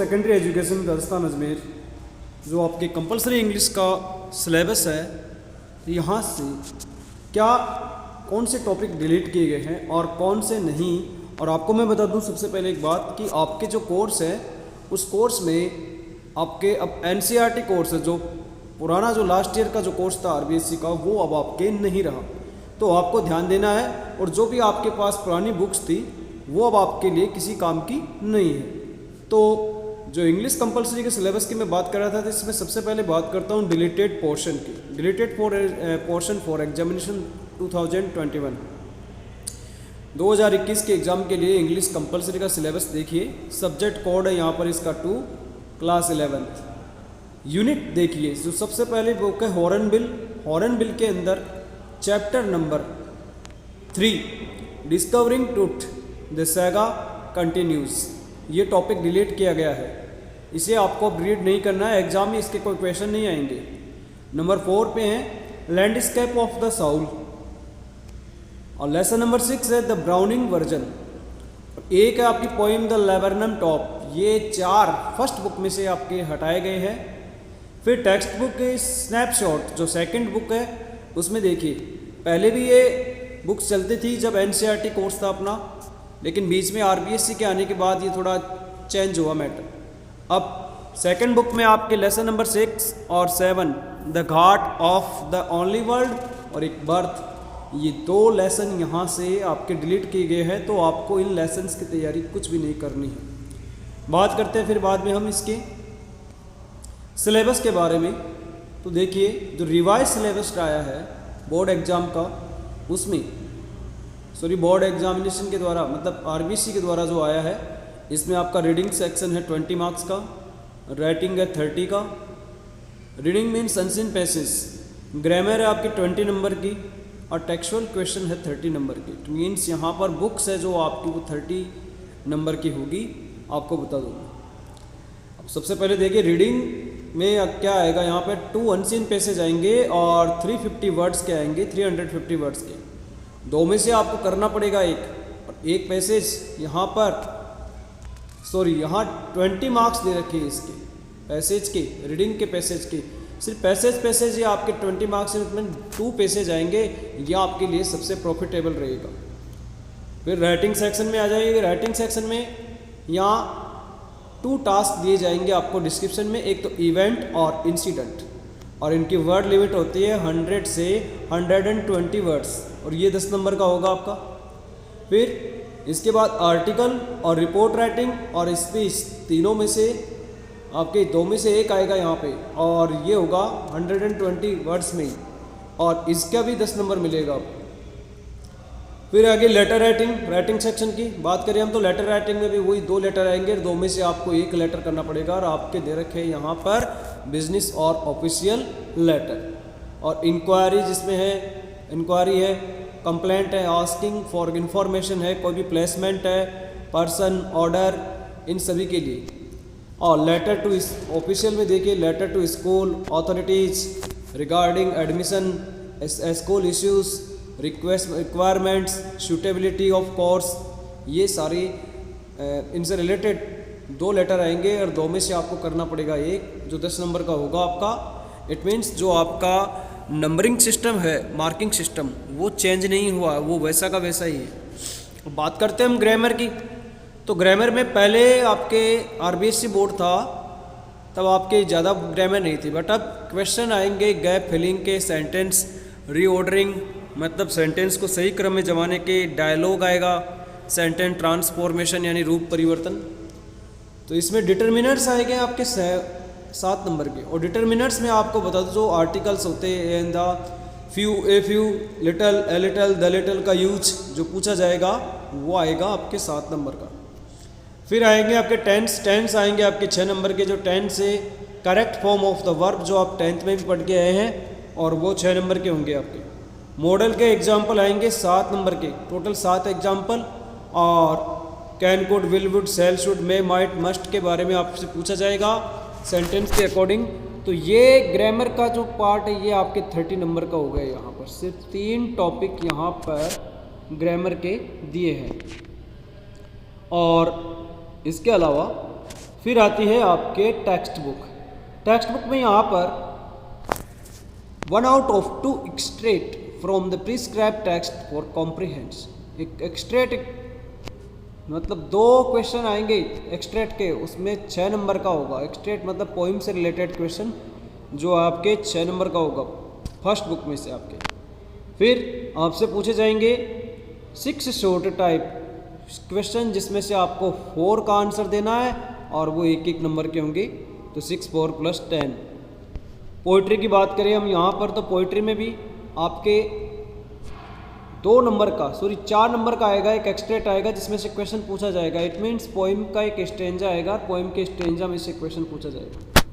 Secondary education Rajasthan Ajmer जो आपके compulsory English का सिलेबस है, यहाँ से क्या कौन से टॉपिक डिलीट किए गए हैं और कौन से नहीं। और आपको मैं बता दूं सबसे पहले एक बात कि आपके जो कोर्स है उस कोर्स में आपके अब एनसीईआरटी कोर्स है, जो पुराना जो लास्ट ईयर का जो कोर्स था आरबीएससी का, वो अब आपके नहीं रहा। तो आपको ध्यान देना है, और जो भी आपके पास पुरानी बुक्स थी वो अब आपके लिए किसी काम की नहीं है। तो जो इंग्लिश कंपलसरी के सिलेबस की मैं बात कर रहा था, तो इसमें सबसे पहले बात करता हूँ डिलीटेड पोर्शन की। डिलीटेड पोर्शन फॉर एग्जामिनेशन 2021 2021 के एग्ज़ाम के लिए इंग्लिश कंपलसरी का सिलेबस देखिए। सब्जेक्ट कोड है यहाँ पर इसका 2, क्लास 11th। यूनिट देखिए, जो सबसे पहले बुक है हॉर्नबिल। हॉर्नबिल के अंदर chapter number 3 discovering truth the saga continues, ये टॉपिक डिलीट किया गया है। इसे आपको अब रीड नहीं करना है, एग्जाम में इसके कोई क्वेश्चन नहीं आएंगे। नंबर 4 पे है लैंडस्केप ऑफ द साउल, और लेसन नंबर 6 है द ब्राउनिंग वर्जन। एक है आपकी पोइम द लेबरनम टॉप। ये 4 फर्स्ट बुक में से आपके हटाए गए हैं। फिर टेक्स्ट बुक के स्नैपशॉट जो सेकंड बुक है उसमें देखिए, पहले भी ये बुक्स चलती थी जब एनसीईआरटी कोर्स था अपना, लेकिन बीच में आरबीएससी के आने के बाद ये थोड़ा चेंज हुआ मैटर। अब सेकंड बुक में आपके लेसन नंबर 6 और 7 the Ghat of the only world और एक बर्थ, ये 2 लेसन यहाँ से आपके डिलीट किए गए हैं। तो आपको इन लेसन्स की तैयारी कुछ भी नहीं करनी है। बात करते हैं फिर बाद में हम इसके सिलेबस के बारे में। तो देखिए, जो रिवाइज सिलेबस आया है बोर्ड एग्ज़ाम का, उसमें बोर्ड एग्जामिनेशन के द्वारा मतलब आरबीसी के द्वारा जो आया है, इसमें आपका रीडिंग सेक्शन है 20 मार्क्स का, राइटिंग है 30 का। Reading means unseen passage, grammar है आपकी 20 नंबर की, और टेक्सुअल क्वेश्चन है 30 नंबर की। तो मीन्स यहाँ पर बुक्स है जो आपकी वो 30 नंबर की होगी, आपको बता दूँगा। अब सबसे पहले देखिए, रीडिंग में क्या आएगा, यहाँ पर 2 अनसीन पैसेज आएंगे और 350 वर्ड्स के आएंगे, 350 वर्ड्स के। 2 में से आपको करना पड़ेगा एक पैसेज यहाँ पर, यहाँ 20 मार्क्स दे रखे हैं इसके पैसेज के, रीडिंग के पैसेज के। सिर्फ पैसेज ये आपके 20 मार्क्स में 2 पैसेज आएंगे, यह आपके लिए सबसे प्रॉफिटेबल रहेगा। फिर राइटिंग सेक्शन में आ जाइए। राइटिंग सेक्शन में यहाँ 2 टास्क दिए जाएंगे आपको डिस्क्रिप्शन में, एक तो इवेंट और इंसिडेंट, और इनकी वर्ड लिमिट होती है 100 से 120 वर्ड्स, और ये 10 नंबर का होगा आपका। फिर इसके बाद आर्टिकल और रिपोर्ट राइटिंग और स्पीच, तीनों में से आपके 2 में से एक आएगा यहाँ पे, और ये होगा 120 वर्ड्स में ही, और इसका भी 10 नंबर मिलेगा आपको। फिर आगे लेटर राइटिंग सेक्शन की बात करें हम, तो लेटर राइटिंग में भी वही 2 लेटर आएंगे, 2 में से आपको एक लेटर करना पड़ेगा, और आपके दे रखे हैं यहाँ पर बिजनेस और ऑफिशियल लेटर। और इंक्वायरी जिसमें है, इंक्वायरी है, कंप्लेंट है, आस्किंग फॉर इंफॉर्मेशन है, कोई भी प्लेसमेंट है, पर्सन, ऑर्डर, इन सभी के लिए। और लेटर टू ऑफिशियल में देखिए, letter to school authorities regarding admission, school issues, requirements, suitability of course, ये सारी इनसे रिलेटेड 2 लेटर आएंगे, और 2 में से आपको करना पड़ेगा एक, जो 10 नंबर का होगा आपका। इट मीन्स जो आपका नंबरिंग सिस्टम है, मार्किंग सिस्टम, वो चेंज नहीं हुआ, वो वैसा का वैसा ही है। बात करते हैं हम ग्रामर की। तो ग्रामर में पहले आपके आरबीएससी बोर्ड था, तब आपके ज़्यादा ग्रामर नहीं थी, बट अब क्वेश्चन आएंगे गैप फिलिंग के, सेंटेंस रीऑर्डरिंग मतलब सेंटेंस को सही क्रम में जमाने के, डायलॉग आएगा, सेंटेंस ट्रांसफॉर्मेशन यानी रूप परिवर्तन। तो इसमें डिटर्मिनर्स आएंगे आपके 7 नंबर के, और डिटर्मिनर्स में आपको बता दो जो आर्टिकल्स होते हैं, in the, few, a few, little, a little, the little का यूज जो पूछा जाएगा वो आएगा आपके 7 नंबर का। फिर आएंगे आपके टेंस आएंगे आपके 6 नंबर के, जो टेंस से correct form of the verb जो आप 10th में भी पढ़ के आए हैं, और वो 6 नंबर के होंगे आपके। मॉडल के एग्जाम्पल आएंगे 7 नंबर के, टोटल 7 एग्जाम्पल। और can, could, will, would, shall, should, may, might, must के बारे में आपसे पूछा जाएगा सेंटेंस के अकॉर्डिंग। तो ये ग्रामर का जो पार्ट है ये आपके 30 नंबर का हो गया। यहाँ पर सिर्फ 3 टॉपिक यहाँ पर ग्रामर के दिए हैं, और इसके अलावा फिर आती है आपके टेक्स्ट बुक। टेक्स्ट बुक में यहाँ पर 1 out of 2 extract from the prescribed text for comprehends। एक एक्सट्रैक्ट मतलब 2 क्वेश्चन आएंगे एक्सट्रैक्ट के, उसमें 6 नंबर का होगा। एक्सट्रैक्ट मतलब पोइम से रिलेटेड क्वेश्चन जो आपके 6 नंबर का होगा फर्स्ट बुक में से आपके। फिर आपसे पूछे जाएंगे 6 शॉर्ट टाइप क्वेश्चन जिसमें से आपको 4 का आंसर देना है और वो 1-1 नंबर के होंगे, तो 6 4 + 10। पोइट्री की बात करें हम यहाँ पर, तो पोइट्री में भी आपके 2 नंबर का 4 नंबर का आएगा, एक एक्सट्रैक्ट आएगा जिसमें से क्वेश्चन पूछा जाएगा। इट मीन्स पोइम का एक स्टेंजा आएगा, पोइम के स्टेंजा में से क्वेश्चन पूछा जाएगा।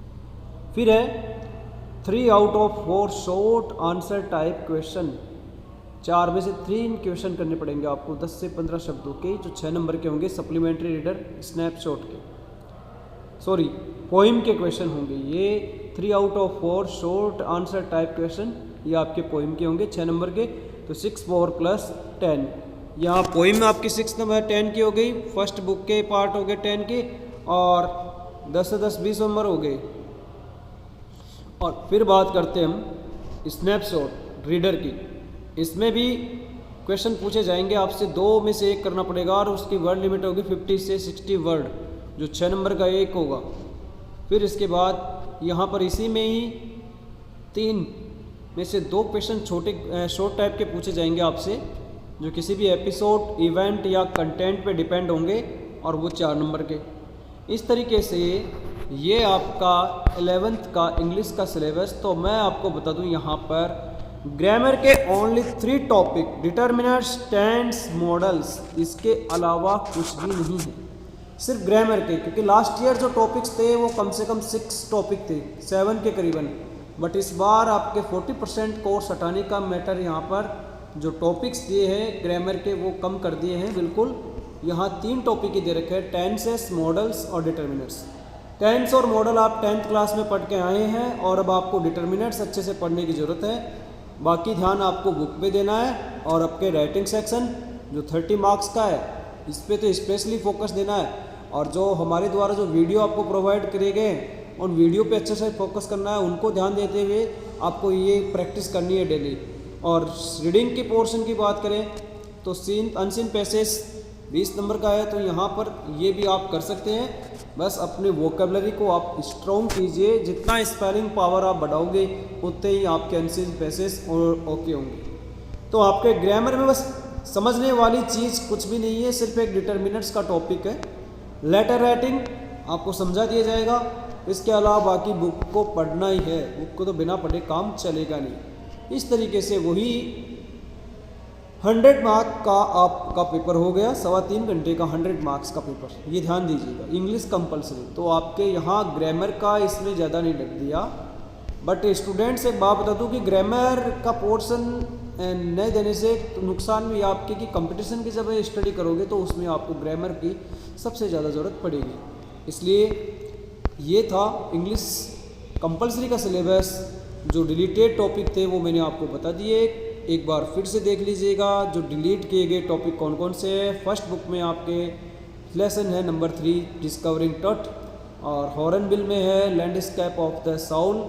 फिर है 3 out of 4 short answer type question. 4 में से 3 क्वेश्चन करने पड़ेंगे आपको 10 से 15 शब्दों के, जो 6 नंबर के होंगे। सप्लीमेंट्री रीडर स्नैपशॉट के पोइम के क्वेश्चन होंगे ये। 3 out of 4 short answer type question ये आपके पोइम के होंगे 6 नंबर के, तो 6 4 + 10। यहाँ पोइम में आपकी 6 नंबर 10 की हो गई, फर्स्ट बुक के पार्ट हो गए 10 के, और 10 से 10 20 नंबर हो गए। और फिर बात करते हैं हम स्नैपशॉट रीडर की। इसमें भी क्वेश्चन पूछे जाएंगे आपसे, 2 में से 1 करना पड़ेगा और उसकी वर्ड लिमिट होगी 50 से 60 वर्ड, जो 6 नंबर का 1 होगा। फिर इसके बाद यहाँ पर इसी में ही 3 में से 2 क्वेश्चन छोटे शॉर्ट टाइप के पूछे जाएंगे आपसे, जो किसी भी एपिसोड, इवेंट या कंटेंट पे डिपेंड होंगे, और वो 4 नंबर के। इस तरीके से ये आपका 11th का इंग्लिश का सिलेबस। तो मैं आपको बता दूं यहाँ पर ग्रामर के only 3 topic, determiners, tense, models, इसके अलावा कुछ भी नहीं है, सिर्फ ग्रामर के। क्योंकि लास्ट ईयर जो टॉपिक्स थे वो कम से कम 6 टॉपिक थे, 7 के करीबन, बट इस बार आपके 40% कोर्स हटाने का मैटर यहाँ पर जो टॉपिक्स दिए हैं ग्रामर के वो कम कर दिए हैं बिल्कुल। यहाँ 3 टॉपिक ही दे रखे हैं, टेंसेस, मॉडल्स और डिटर्मिनर्स। टेंस और मॉडल आप 10th क्लास में पढ़ के आए हैं, और अब आपको डिटर्मिनर्स अच्छे से पढ़ने की ज़रूरत है। बाकी ध्यान आपको बुक पे देना है, और आपके राइटिंग सेक्शन जो 30 मार्क्स का है इस पर तो स्पेशली फोकस देना है। और जो हमारे द्वारा जो वीडियो आपको प्रोवाइड करे गए हैं उन वीडियो पे अच्छे से फोकस करना है, उनको ध्यान देते हुए आपको ये प्रैक्टिस करनी है डेली। और रीडिंग की पोर्शन की बात करें तो अनसीन पैसेज 20 नंबर का है, तो यहाँ पर ये भी आप कर सकते हैं। बस अपने वोकेबलरी को आप स्ट्रॉन्ग कीजिए, जितना स्पेलिंग पावर आप बढ़ाओगे उतने ही आपके अनसीन पैसेज और ओके होंगे। तो आपके ग्रामर में बस समझने वाली चीज़ कुछ भी नहीं है, सिर्फ एक डिटर्मिनर्स का टॉपिक है। लेटर राइटिंग आपको समझा दिया जाएगा, इसके अलावा बाकी बुक को पढ़ना ही है, बुक को तो बिना पढ़े काम चलेगा नहीं। इस तरीके से वही 100 मार्क का आपका पेपर हो गया, 3.25 घंटे का 100 मार्क्स का पेपर, ये ध्यान दीजिएगा। इंग्लिश कंपलसरी, तो आपके यहाँ ग्रामर का इसमें ज़्यादा नहीं लग दिया। बट स्टूडेंट्स एक बात बता दूँ कि ग्रामर का पोर्शन नहीं देने से नुकसान भी आपके कि कंपटीशन की जब स्टडी करोगे तो उसमें आपको ग्रामर की सबसे ज़्यादा ज़रूरत पड़ेगी। इसलिए ये था इंग्लिश कंपलसरी का सिलेबस। जो डिलीटेड टॉपिक थे वो मैंने आपको बता दिए, एक बार फिर से देख लीजिएगा जो डिलीट किए गए टॉपिक कौन कौन से हैं। फर्स्ट बुक में आपके लेसन है नंबर 3 डिस्कवरिंग टट, और हॉर्नबिल में है landscape of the Saul.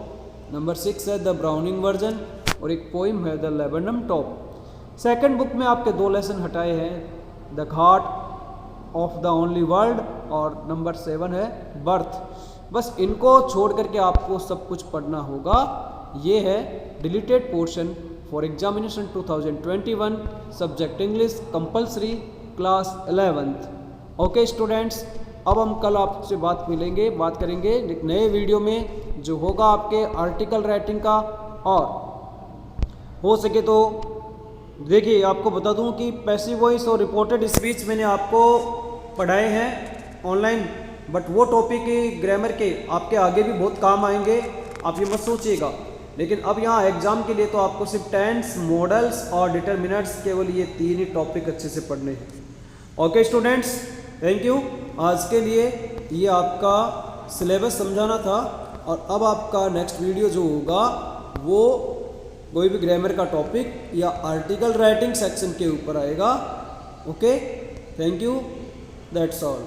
Number 6 है द ब्राउनिंग वर्जन, और एक पोइम है the laburnum top. Second book में आपके 2 लेसन हटाए हैं, the Ghat of the only world, और नंबर 7 है बर्थ। बस इनको छोड़ करके आपको सब कुछ पढ़ना होगा। ये है deleted portion for examination 2021 subject English compulsory class 11th। Okay students, अब हम कल आपसे बात करेंगे एक नए वीडियो में जो होगा आपके आर्टिकल राइटिंग का। और हो सके तो देखिए आपको बता दूं कि पैसिव वॉइस और रिपोर्टेड स्पीच मैंने आपको पढ़ाए हैं ऑनलाइन, बट वो टॉपिक ग्रामर के आपके आगे भी बहुत काम आएंगे, आप ये मत सोचिएगा। लेकिन अब यहाँ एग्जाम के लिए तो आपको सिर्फ टेंस, मॉडल्स और डिटर्मिनर्स, केवल ये 3 ही टॉपिक अच्छे से पढ़ने हैं। Okay students, thank you. आज के लिए ये आपका सिलेबस समझाना था, और अब आपका नेक्स्ट वीडियो जो होगा वो कोई भी ग्रामर का टॉपिक या आर्टिकल राइटिंग सेक्शन के ऊपर आएगा। Okay, thank you, that's all.